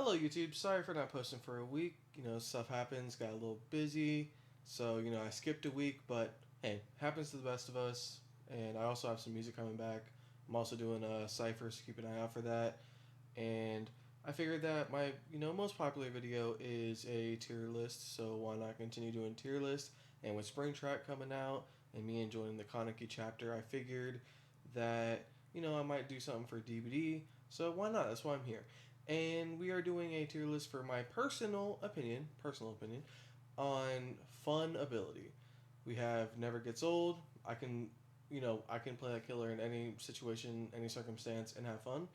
Hello YouTube, sorry for not posting for a week. Stuff happens, got a little busy. So, I skipped a week, but hey, happens to the best of us. And I also have some music coming back. I'm also doing a cipher, so keep an eye out for that. And I figured that my, most popular video is a tier list, so why not continue doing tier list? And with Spring Track coming out and me enjoying the Kaneki chapter, I figured that, I might do something for DVD. So why not? That's why I'm here. And we are doing a tier list for my personal opinion, on fun ability. We have Never Gets Old. I can play that killer in any situation, any circumstance, and have fun.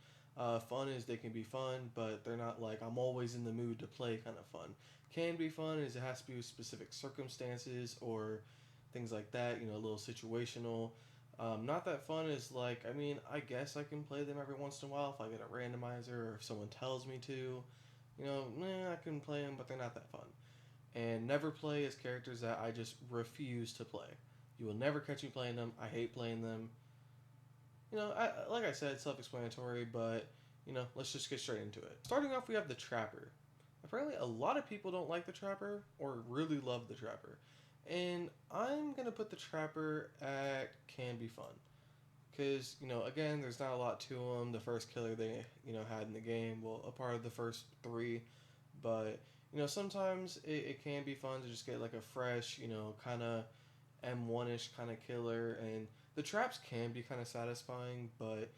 Fun is they can be fun, but they're not like I'm always in the mood to play kind of fun. Can be fun is it has to be with specific circumstances or things like that. A little situational. Not that fun is like, I guess I can play them every once in a while if I get a randomizer or if someone tells me to. I can play them, but they're not that fun. And never play is characters that I just refuse to play. You will never catch me playing them. I hate playing them. Like I said, self-explanatory, but, let's just get straight into it. Starting off, we have the Trapper. Apparently, a lot of people don't like the Trapper or really love the Trapper. And I'm going to put the Trapper at can be fun. Because, again, there's not a lot to him. The first killer they, had in the game, well, a part of the first three. But, sometimes it can be fun to just get like a fresh, kind of M1-ish kind of killer. And the traps can be kind of satisfying, but,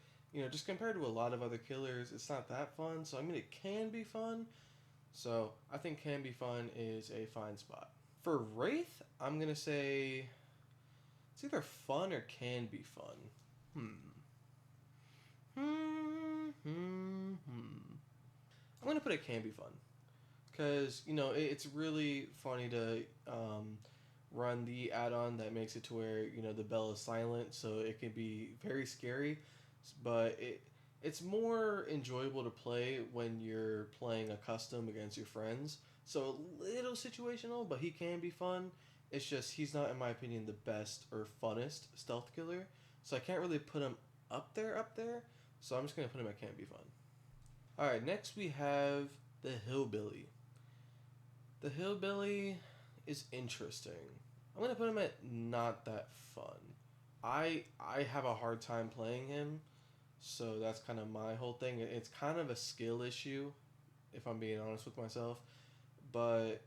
just compared to a lot of other killers, it's not that fun. So, it can be fun. So, I think can be fun is a fine spot. For Wraith, I'm going to say it's either fun or can be fun. I'm going to put it can be fun. Because, it's really funny to run the add-on that makes it to where, the bell is silent. So it can be very scary. But it's more enjoyable to play when you're playing a custom against your friends. So a little situational, but he can be fun. It's just he's not, in my opinion, the best or funnest stealth killer. So I can't really put him up there. So I'm just going to put him at can be fun. Alright, next we have the Hillbilly. The Hillbilly is interesting. I'm going to put him at not that fun. I have a hard time playing him. So that's kind of my whole thing. It's kind of a skill issue, if I'm being honest with myself. But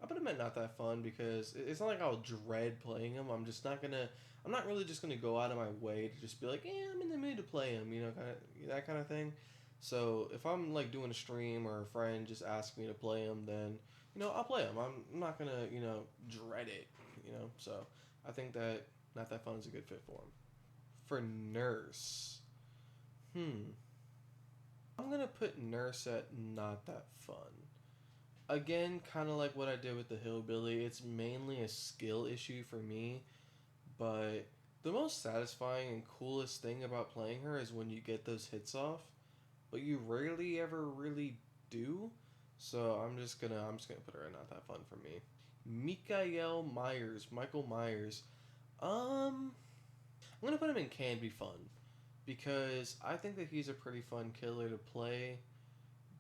I put him at not that fun because it's not like I'll dread playing him. I'm not really just gonna go out of my way to just be like, yeah, I'm in the mood to play him, that kind of thing. So if I'm like doing a stream or a friend just asks me to play him, then I'll play him. I'm not gonna dread it, So I think that not that fun is a good fit for him. For Nurse. I'm gonna put Nurse at not that fun. Again, kind of like what I did with the Hillbilly, it's mainly a skill issue for me, but the most satisfying and coolest thing about playing her is when you get those hits off, but you rarely ever really do. So I'm just gonna put her at not that fun for me. Michael Myers. I'm gonna put him in can be fun. Because I think that he's a pretty fun killer to play,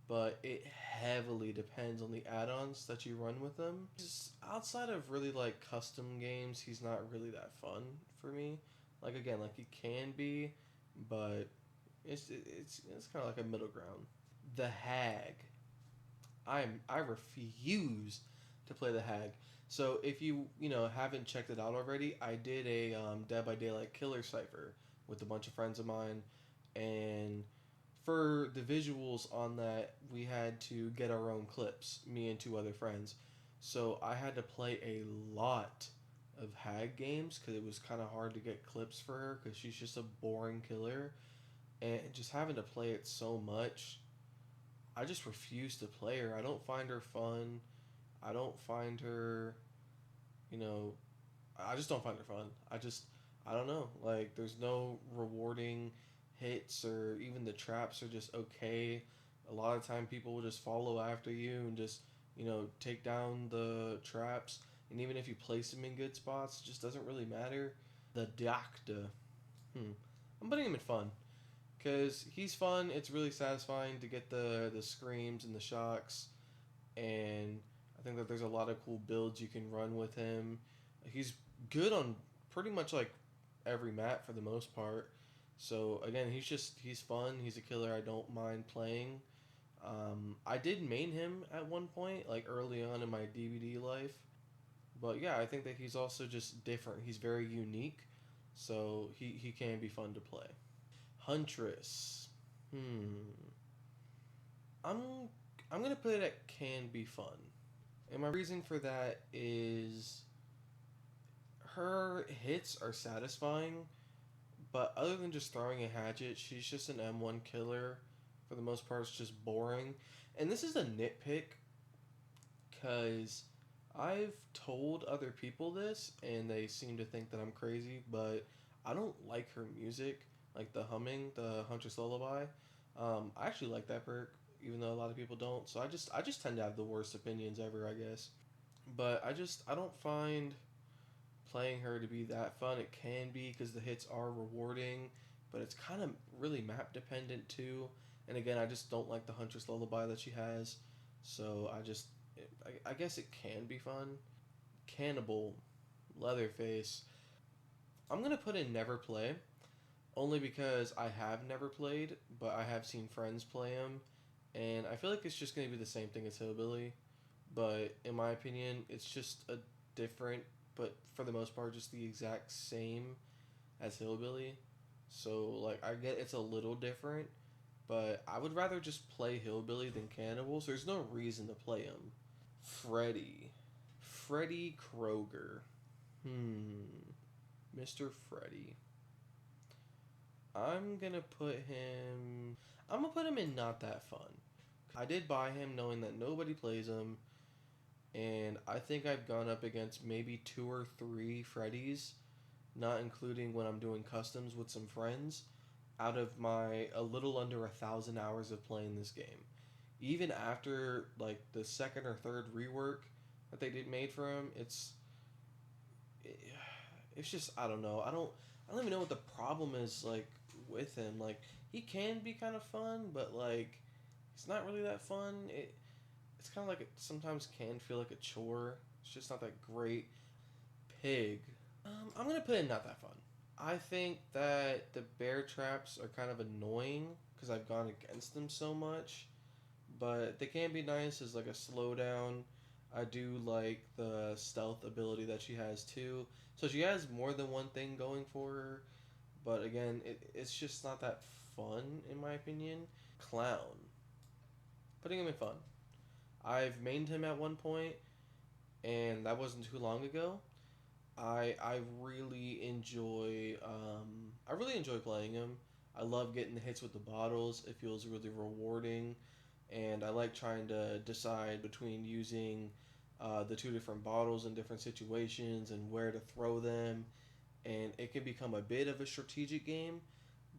but it heavily depends on the add-ons that you run with him. Just outside of really like custom games, he's not really that fun for me. Like again, like he can be, but it's kind of like a middle ground. The Hag. I refuse to play the Hag. So if you haven't checked it out already, I did a Dead by Daylight killer cipher with a bunch of friends of mine, and for the visuals on that, we had to get our own clips, me and two other friends. So I had to play a lot of Hag games because it was kind of hard to get clips for her because she's just a boring killer, and just having to play it so much, I just refuse to play her. I don't find her fun. I don't find her, I just don't find her fun. I don't know. Like, there's no rewarding hits, or even the traps are just okay. A lot of time people will just follow after you and just, take down the traps. And even if you place them in good spots, it just doesn't really matter. The Doctor. I'm putting him in fun. because he's fun. It's really satisfying to get the screams and the shocks, and I think that there's a lot of cool builds you can run with him. He's good on pretty much like every map for the most part. So again, he's fun. He's a killer I don't mind playing. I did main him at one point, like early on in my DVD life. But yeah, I think that he's also just different. He's very unique, so he can be fun to play. Huntress. Hmm. I'm I'm gonna put it at can be fun, and my reason for that is her hits are satisfying, but other than just throwing a hatchet, she's just an M1 killer. For the most part, it's just boring. And this is a nitpick because I've told other people this and they seem to think that I'm crazy, but I don't like her music, like the humming, the Huntress Lullaby. I actually like that perk, even though a lot of people don't. So I just tend to have the worst opinions ever, I guess. But I don't find playing her to be that fun. It can be because the hits are rewarding, but it's kind of really map dependent too. And again, I just don't like the Huntress Lullaby that she has. So I guess it can be fun. Cannibal, Leatherface. I'm gonna put in never play only because I have never played, but I have seen friends play him, and I feel like it's just gonna be the same thing as Hillbilly. But in my opinion, it's just a different, but for the most part, just the exact same as Hillbilly. So like I get it's a little different, but I would rather just play Hillbilly than Cannibals. There's no reason to play him. Freddy. Freddy Kroger. Mr. Freddy. I'm gonna put him. I'm gonna put him in not that fun. I did buy him knowing that nobody plays him, and I think I've gone up against maybe two or three Freddys, not including when I'm doing customs with some friends, out of my a little under 1,000 hours of playing this game. Even after like the second or third rework that they did made for him, it's just I don't know. I don't even know what the problem is like with him. Like he can be kind of fun, but like it's not really that fun. It's kind of like it sometimes can feel like a chore. It's just not that great. Pig. I'm gonna put in not that fun. I think that the bear traps are kind of annoying because I've gone against them so much, but they can be nice as like a slowdown. I do like the stealth ability that she has too. So she has more than one thing going for her, but again, it's just not that fun in my opinion. Clown. Putting him in fun. I've mained him at one point, and that wasn't too long ago. I really enjoy I really enjoy playing him. I love getting the hits with the bottles. It feels really rewarding, and I like trying to decide between using the two different bottles in different situations and where to throw them. And it can become a bit of a strategic game,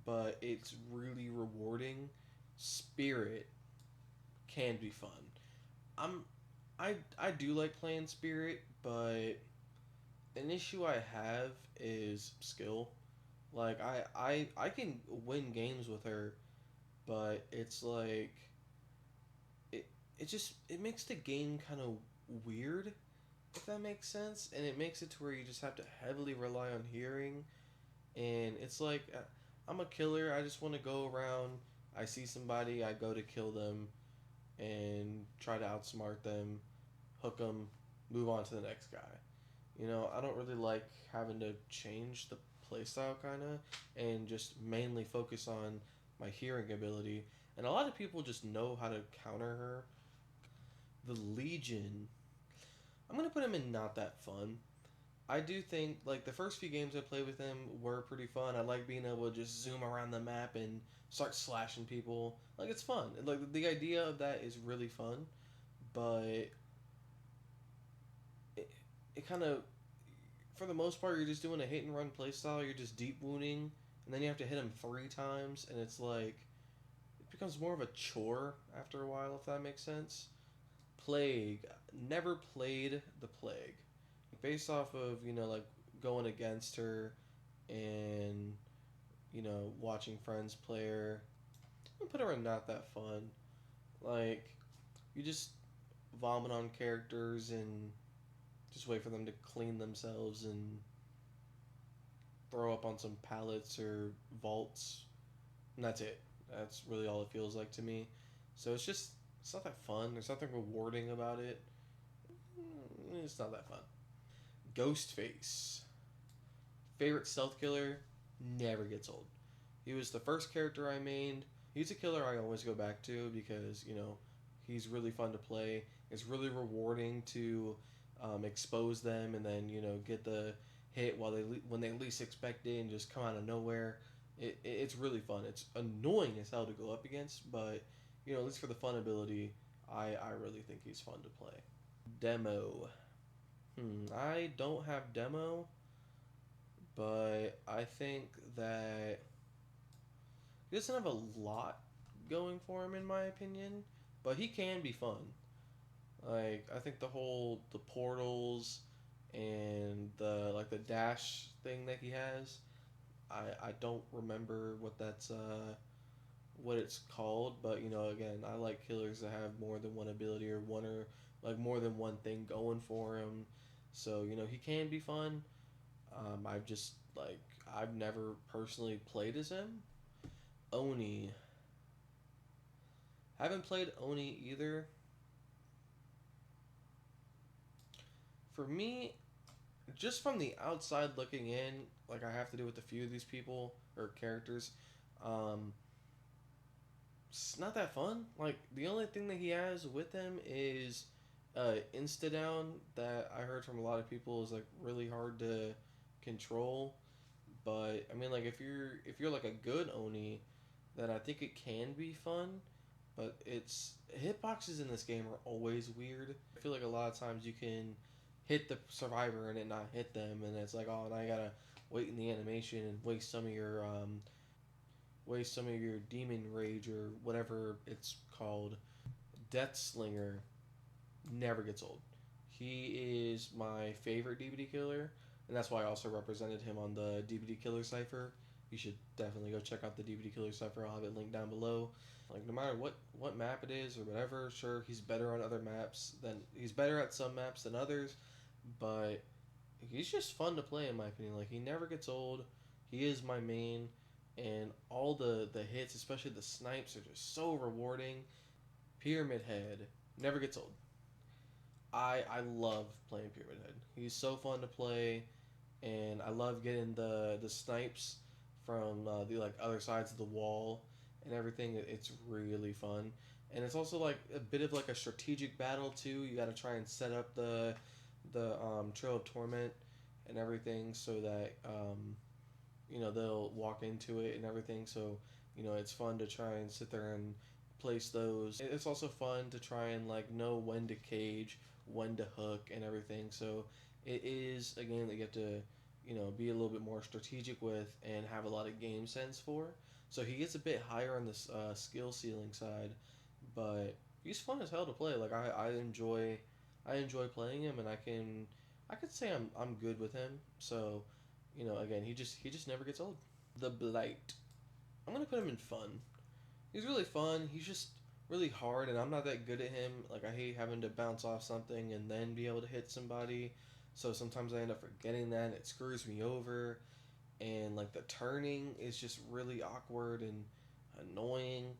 but it's really rewarding. Spirit can be fun. I'm I do like playing Spirit, but an issue I have is skill. Like I can win games with her, but it's like it it makes the game kind of weird, if that makes sense, and it makes it to where you just have to heavily rely on hearing, and it's like I'm a killer. I just want to go around. I see somebody, I go to kill them, and try to outsmart them, hook them, move on to the next guy. I don't really like having to change the playstyle kind of and just mainly focus on my hearing ability. And a lot of people just know how to counter her. The Legion, I'm going to put him in not that fun. I do think like the first few games I played with him were pretty fun. I like being able to just zoom around the map and start slashing people. Like it's fun. Like the idea of that is really fun, but it kind of for the most part, you're just doing a hit and run playstyle. You're just deep wounding, and then you have to hit him 3 times, and it's like it becomes more of a chore after a while, if that makes sense. Plague, never played the Plague, based off of like going against her, and watching friends play her. I'm gonna put her in not that fun. Like, you just vomit on characters and just wait for them to clean themselves and throw up on some pallets or vaults, and that's it. That's really all it feels like to me. So it's not that fun. There's nothing rewarding about it. It's not that fun. Ghostface, favorite stealth killer, never gets old. He was the first character I made. He's a killer I always go back to because he's really fun to play. It's really rewarding to expose them and then get the hit when they least expect it and just come out of nowhere. It's really fun. It's annoying as hell to go up against, but at least for the fun ability, I really think he's fun to play. Demo. I don't have demo, but I think that he doesn't have a lot going for him in my opinion, but he can be fun. Like I think the portals and the dash thing that he has. I don't remember what it's called, but again, I like killers that have more than one ability or like more than one thing going for him. So he can be fun. I've never personally played as him. Oni, haven't played Oni either. For me, just from the outside looking in, like I have to do with a few of these people or characters, um, it's not that fun. Like the only thing that he has with him is insta down that I heard from a lot of people is like really hard to control. But I mean, like if you're like a good Oni, then I think it can be fun. But it's hitboxes in this game are always weird. I feel like a lot of times you can hit the survivor and it not hit them, and it's like, oh, now I gotta wait in the animation and waste some of your demon rage or whatever it's called. Death Slinger never gets old. He is my favorite DBD killer, and that's why I also represented him on the DBD Killer Cipher. You should definitely go check out the DBD Killer Cipher. I'll have it linked down below. Like no matter what map it is or whatever, sure he's better on other maps than he's better at some maps than others, but he's just fun to play in my opinion. Like he never gets old. He is my main, and all the hits, especially the snipes, are just so rewarding. Pyramid Head never gets old. I love playing Pyramid Head. He's so fun to play, and I love getting the snipes from the like other sides of the wall and everything. It's really fun, and it's also like a bit of like a strategic battle too. You got to try and set up the Trail of Torment and everything so that they'll walk into it and everything. So it's fun to try and sit there and place those. It's also fun to try and like know when to cage, when to hook, and everything. So it is a game that you have to be a little bit more strategic with and have a lot of game sense for. So he gets a bit higher on this skill ceiling side, but he's fun as hell to play. Like I enjoy playing him, and I could say I'm good with him. So again, he just never gets old. The Blight, I'm gonna put him in fun. He's really fun. He's just really hard, and I'm not that good at him. Like I hate having to bounce off something and then be able to hit somebody. So sometimes I end up forgetting that, and it screws me over. And like the turning is just really awkward and annoying.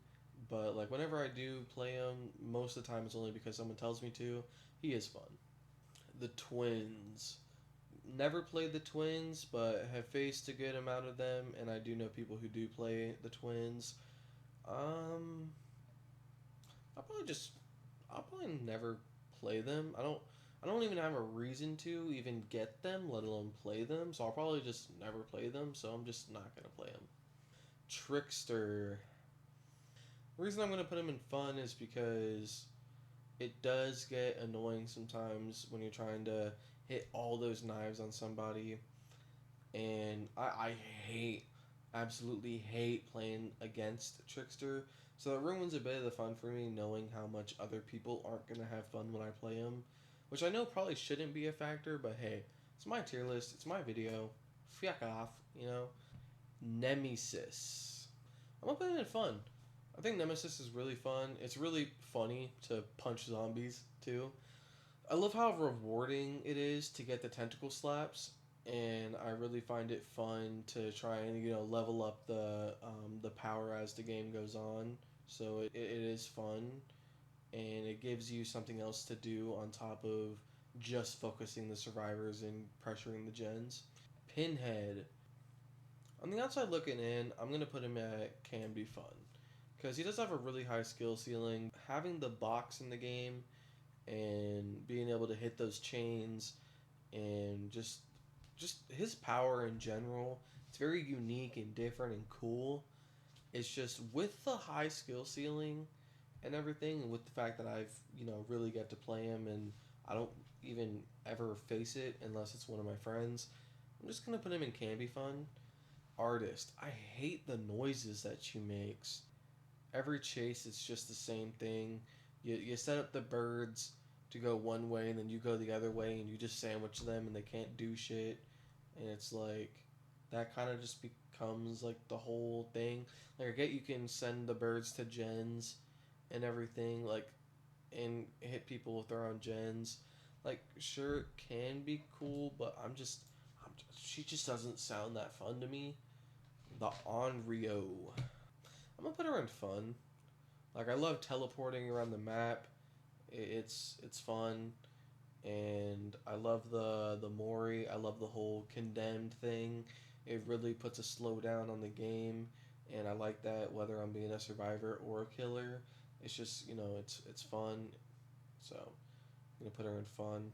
But like whenever I do play him, most of the time it's only because someone tells me to. He is fun. The Twins. Never played the Twins, but have faced a good amount of them, and I do know people who do play the Twins. Um, I'll probably just I'll probably never play them. I don't even have a reason to even get them, let alone play them. So I'll probably just never play them. So I'm just not gonna play them. Trickster. The reason I'm gonna put him in fun is because it does get annoying sometimes when you're trying to hit all those knives on somebody, and I hate, absolutely hate playing against Trickster. So that ruins a bit of the fun for me, knowing how much other people aren't gonna have fun when I play him, which I know probably shouldn't be a factor, but hey, it's my tier list, it's my video, fuck off, Nemesis. I'm gonna put it in fun. I think Nemesis is really fun. It's really funny to punch zombies too. I love how rewarding it is to get the tentacle slaps, and I really find it fun to try and level up the power as the game goes on. So it is fun, and it gives you something else to do on top of just focusing the survivors and pressuring the gens. Pinhead. On the outside looking in, I'm gonna put him at can be fun because he does have a really high skill ceiling. Having the box in the game and being able to hit those chains and just his power in general, it's very unique and different and cool. It's just with the high skill ceiling and everything, and with the fact that I've really get to play him, and I don't even ever face it unless it's one of my friends. I'm just gonna put him in can be fun. Artist, I hate the noises that she makes. Every chase, it's just the same thing. You set up the birds to go one way, and then you go the other way, and you just sandwich them, and they can't do shit. And it's like that kind of just becomes like the whole thing. Like I get you can send the birds to gens and everything, like and hit people with their own gens. Like sure it can be cool, but she just doesn't sound that fun to me. The Onryo. I'm gonna put her in fun. Like I love teleporting around the map. It's fun, and I love the Mori. I love the whole condemned thing. It really puts a slowdown on the game, and I like that whether I'm being a survivor or a killer. It's just it's fun. So I'm gonna put her in fun.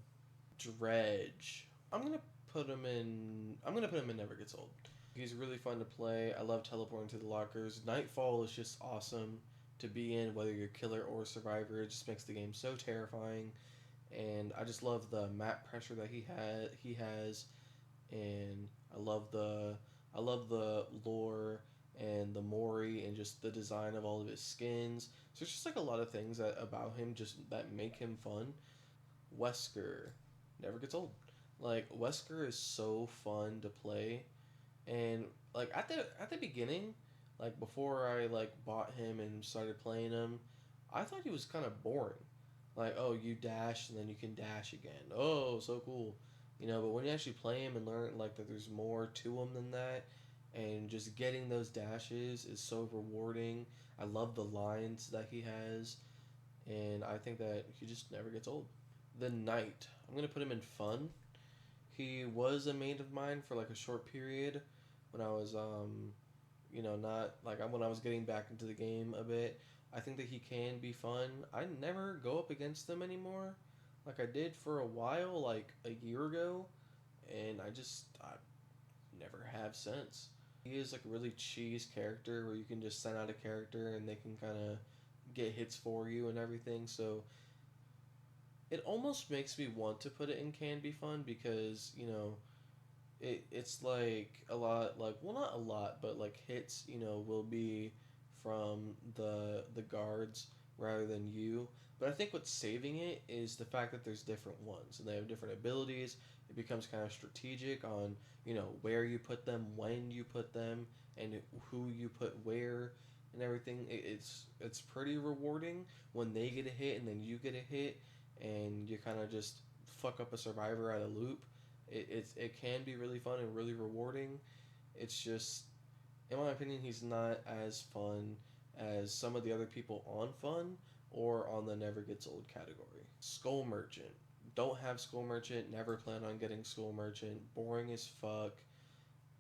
Dredge. I'm gonna put him in Never Gets Old. He's really fun to play. I love teleporting to the lockers. Nightfall is just awesome to be in, whether you're killer or survivor. It just makes the game so terrifying, and I just love the map pressure that he has, and I love the lore and the Mori and just the design of all of his skins. So it's just like a lot of things about him just that make him fun. Wesker never gets old. Like Wesker is so fun to play, and like at the beginning, like before I like bought him and started playing him, I thought he was kind of boring. Like, oh, you dash and then you can dash again. Oh, so cool. But when you actually play him and learn like that there's more to him than that, and just getting those dashes is so rewarding. I love the lines that he has, and I think that he just never gets old. The Knight. I'm gonna put him in fun. He was a main of mine for like a short period when I was not like when I was getting back into the game a bit. I think that he can be fun. I never go up against them anymore, like I did for a while, like a year ago, and I never have since. He is like a really cheese character where you can just send out a character and they can kind of get hits for you and everything. So it almost makes me want to put it in can be fun because it's like a lot, like, well, not a lot, but like hits will be from the guards rather than you. But I think what's saving it is the fact that there's different ones and they have different abilities. It becomes kind of strategic on where you put them, when you put them, and who you put where and everything. It's pretty rewarding when they get a hit and then you get a hit, and you kind of just fuck up a survivor at a loop. It can be really fun and really rewarding. It's just, in my opinion, he's not as fun as some of the other people on fun or on the never gets old category. Skull Merchant. Don't have Skull Merchant. Never plan on getting Skull Merchant. Boring as fuck,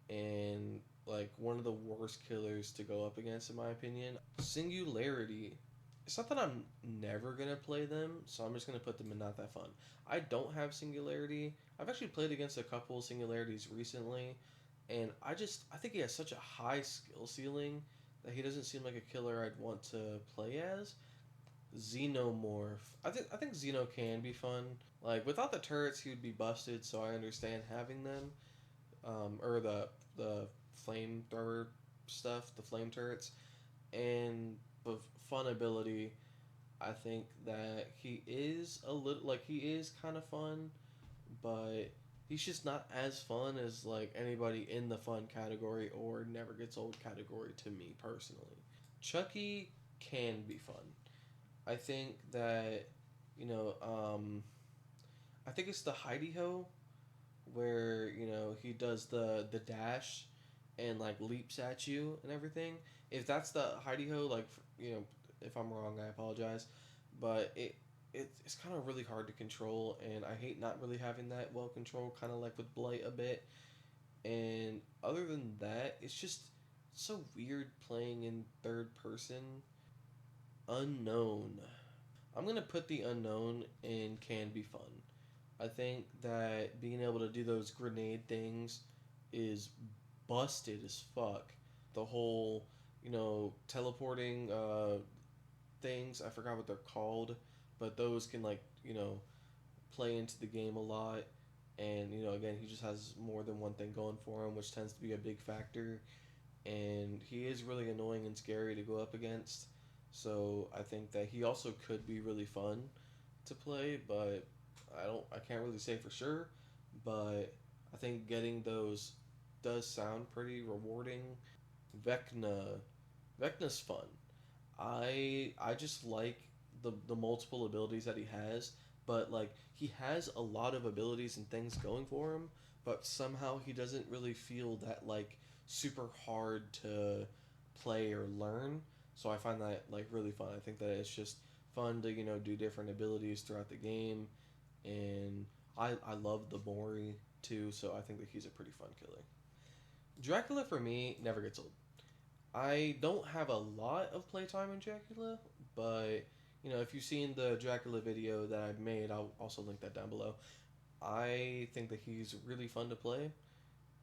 and like one of the worst killers to go up against in my opinion. Singularity. It's not that I'm never gonna play them, so I'm just gonna put them in not that fun. I don't have Singularity. I've actually played against a couple of Singularities recently, and I think he has such a high skill ceiling that he doesn't seem like a killer I'd want to play as. Xenomorph. I think Xeno can be fun. Like without the turrets, he would be busted, so I understand having them. Or the flamethrower stuff, the flame turrets, and the fun ability. I think that he is a little like he is kind of fun, but he's just not as fun as like anybody in the fun category or never gets old category to me personally. Chucky can be fun. I think that you know, I think it's the Heidi Ho where he does the dash and like leaps at you and everything. If that's the Heidi Ho, like if I'm wrong, I apologize, but it's kind of really hard to control, and I hate not really having that well controlled, kind of like with Blight a bit. And other than that, it's just so weird playing in third person. Unknown. I'm gonna put the unknown in can be fun. I think that being able to do those grenade things is busted as fuck. The whole, teleporting things, I forgot what they're called, but those can, like, play into the game a lot. And, again, he just has more than one thing going for him, which tends to be a big factor. And he is really annoying and scary to go up against. So I think that he also could be really fun to play, but I can't really say for sure, but I think getting those does sound pretty rewarding. Vecna, Vecna's fun. I just like the multiple abilities that he has, but like he has a lot of abilities and things going for him, but somehow he doesn't really feel that like super hard to play or learn. So I find that like really fun. I think that it's just fun to do different abilities throughout the game, and I love the Mori too. So I think that he's a pretty fun killer. Dracula for me never gets old. I don't have a lot of playtime in Dracula, but if you've seen the Dracula video that I've made, I'll also link that down below. I think that he's really fun to play,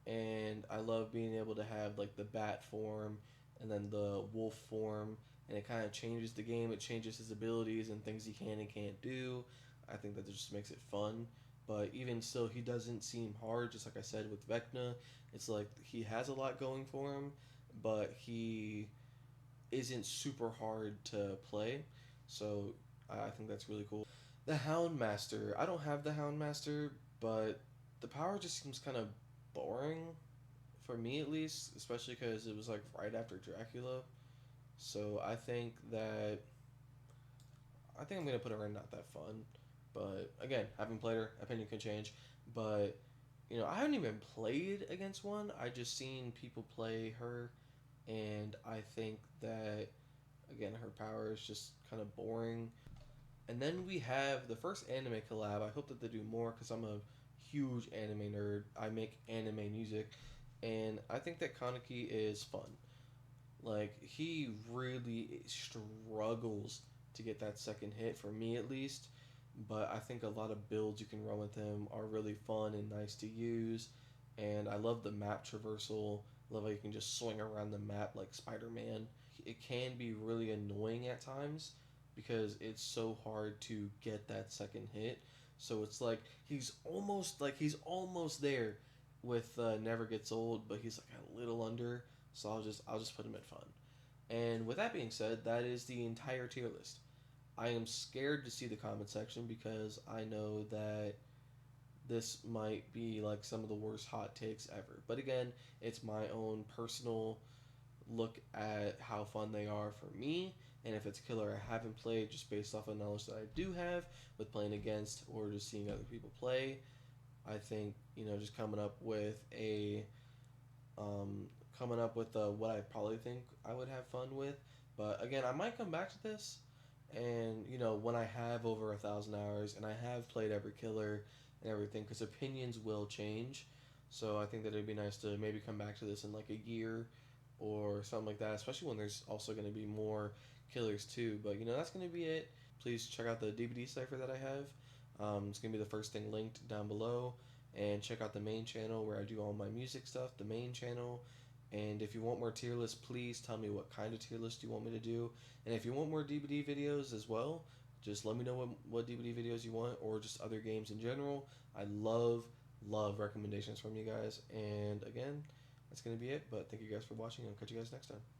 and I love being able to have like the bat form and then the wolf form, and it kind of changes the game. It changes his abilities and things he can and can't do. I think that just makes it fun. But even still, he doesn't seem hard. Just like I said with Vecna, it's like he has a lot going for him, but he isn't super hard to play. So I think that's really cool. The Houndmaster. I don't have the Houndmaster, but the power just seems kind of boring for me at least, especially because it was like right after Dracula. So I think I'm gonna put her in not that fun. But again, haven't played her. Opinion can change. But I haven't even played against one. I just seen people play her, and I think that again her power is just kind of boring. And then we have the first anime collab. I hope that they do more because I'm a huge anime nerd. I make anime music, and I think that Kaneki is fun. Like he really struggles to get that second hit for me at least, but I think a lot of builds you can run with him are really fun and nice to use, and I love the map traversal. Love how you can just swing around the map like Spider-Man. It can be really annoying at times because it's so hard to get that second hit. So it's like he's almost there with Never Gets Old, but he's like a little under. So I'll just put him at fun. And with that being said, that is the entire tier list. I am scared to see the comment section because I know that this might be like some of the worst hot takes ever. But again, it's my own personal look at how fun they are for me, and if it's a killer I haven't played just based off of knowledge that I do have with playing against or just seeing other people play. I think just coming up with what I probably think I would have fun with. But again, I might come back to this, and when I have over 1,000 hours and I have played every killer and everything, because opinions will change. So I think that it'd be nice to maybe come back to this in like a year or something like that, especially when there's also going to be more killers too. But that's going to be it. Please check out the DVD cipher that I have. It's going to be the first thing linked down below. And check out the main channel where I do all my music stuff, the main channel. And if you want more tier lists, please tell me what kind of tier list you want me to do. And if you want more DVD videos as well, just let me know what DVD videos you want, or just other games in general. I love recommendations from you guys. And again, that's going to be it. But thank you guys for watching, and I'll catch you guys next time.